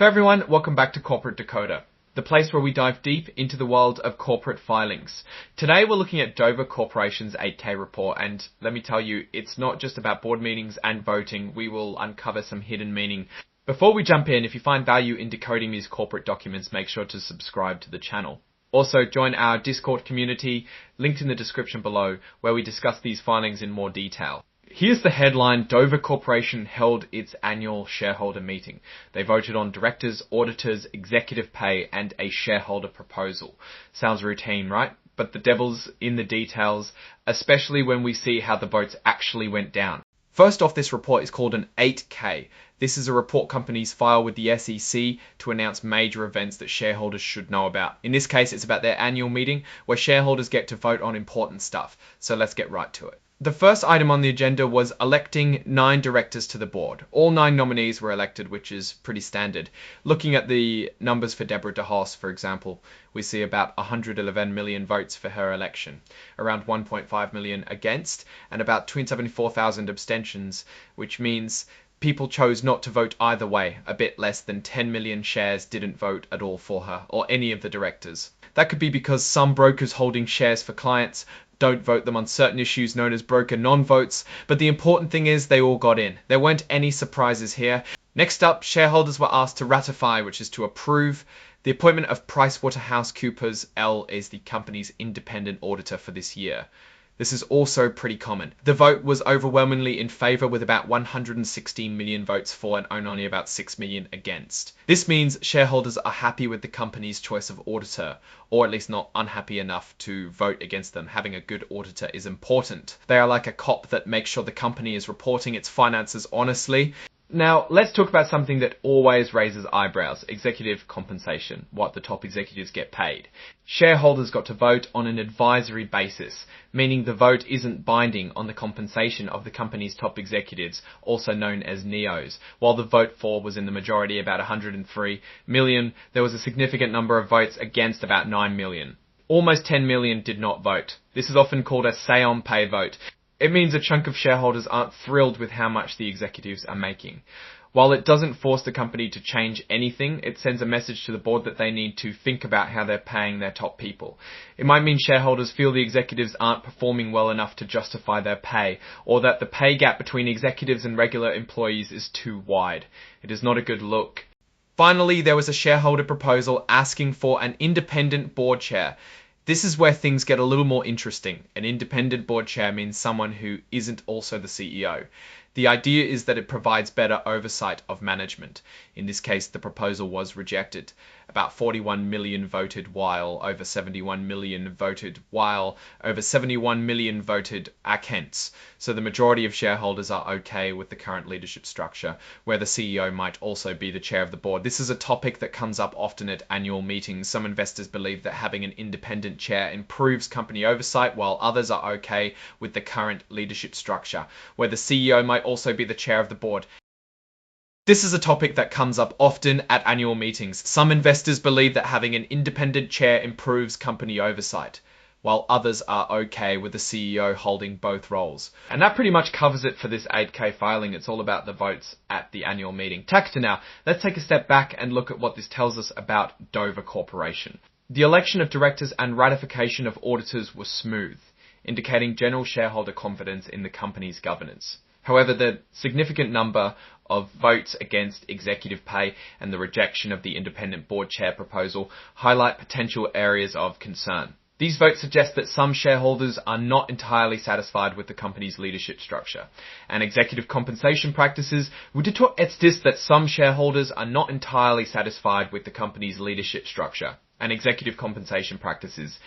Hey everyone, welcome back to Corporate Decoder, the place where we dive deep into the world of corporate filings. Today we're looking at Dover Corporation's 8K report, and let me tell you, it's not just about board meetings and voting. We will uncover some hidden meaning. Before we jump in, if you find value in decoding these corporate documents, make sure to subscribe to the channel. Also, join our Discord community, linked in the description below, where we discuss these filings in more detail. Here's the headline: Dover Corporation held its annual shareholder meeting. They voted on directors, auditors, executive pay, and a shareholder proposal. Sounds routine, right? But the devil's in the details, especially when we see how the votes actually went down. First off, this report is called an 8K. This is a report companies file with the SEC to announce major events that shareholders should know about. In this case, it's about their annual meeting where shareholders get to vote on important stuff. So let's get right to it. The first item on the agenda was electing 9 directors to the board. All 9 nominees were elected, which is pretty standard. Looking at the numbers for Deborah DeHaas, for example, we see about 111 million votes for her election, around 1.5 million against, and about 274,000 abstentions, which means people chose not to vote either way. A bit less than 10 million shares didn't vote at all for her, or any of the directors. That could be because some brokers holding shares for clients don't vote them on certain issues known as broker non-votes, but the important thing is they all got in. There weren't any surprises here. Next up, shareholders were asked to ratify, which is to approve, the appointment of PricewaterhouseCoopers. L is the company's independent auditor for this year. This is also pretty common. The vote was overwhelmingly in favour, with about 116 million votes for and only about 6 million against. This means shareholders are happy with the company's choice of auditor, or at least not unhappy enough to vote against them. Having a good auditor is important. They are like a cop that makes sure the company is reporting its finances honestly. Now, let's talk about something that always raises eyebrows: executive compensation, what the top executives get paid. Shareholders got to vote on an advisory basis, meaning the vote isn't binding on the compensation of the company's top executives, also known as NEOs. While the vote for was in the majority, about 103 million, there was a significant number of votes against, about 9 million. Almost 10 million did not vote. This is often called a say-on-pay vote. It means a chunk of shareholders aren't thrilled with how much the executives are making. While it doesn't force the company to change anything, it sends a message to the board that they need to think about how they're paying their top people. It might mean shareholders feel the executives aren't performing well enough to justify their pay, or that the pay gap between executives and regular employees is too wide. It is not a good look. Finally, there was a shareholder proposal asking for an independent board chair. This is where things get a little more interesting. An independent board chair means someone who isn't also the CEO. The idea is that it provides better oversight of management. In this case, the proposal was rejected. About 41 million voted while over 71 million voted against. So the majority of shareholders are okay with the current leadership structure, where the CEO might also be the chair of the board. This is a topic that comes up often at annual meetings. Some investors believe that having an independent chair improves company oversight, while others are okay with the current leadership structure, where the CEO might also be the chair of the board. This is a topic that comes up often at annual meetings. Some investors believe that having an independent chair improves company oversight, while others are okay with the CEO holding both roles. And that pretty much covers it for this 8K filing. It's all about the votes at the annual meeting. Tactor now. Let's take a step back and look at what this tells us about Dover Corporation. The election of directors and ratification of auditors was smooth, indicating general shareholder confidence in the company's governance. However, the significant number of votes against executive pay and the rejection of the independent board chair proposal highlight potential areas of concern. These votes suggest that some shareholders are not entirely satisfied with the company's leadership structure and executive compensation practices. That some shareholders are not entirely satisfied with the company's leadership structure and executive compensation practices.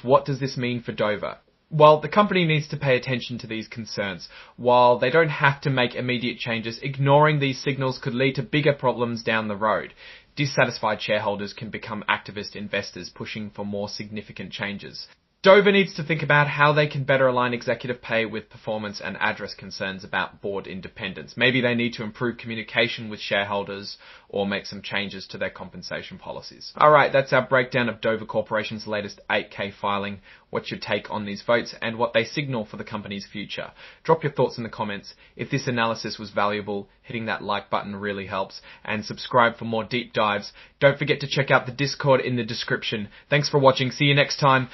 What does this mean for Dover? Well, the company needs to pay attention to these concerns. While they don't have to make immediate changes, ignoring these signals could lead to bigger problems down the road. Dissatisfied shareholders can become activist investors pushing for more significant changes. Dover needs to think about how they can better align executive pay with performance and address concerns about board independence. Maybe they need to improve communication with shareholders or make some changes to their compensation policies. Alright, that's our breakdown of Dover Corporation's latest 8K filing. What's your take on these votes and what they signal for the company's future? Drop your thoughts in the comments. If this analysis was valuable, hitting that like button really helps, and subscribe for more deep dives. Don't forget to check out the Discord in the description. Thanks for watching. See you next time.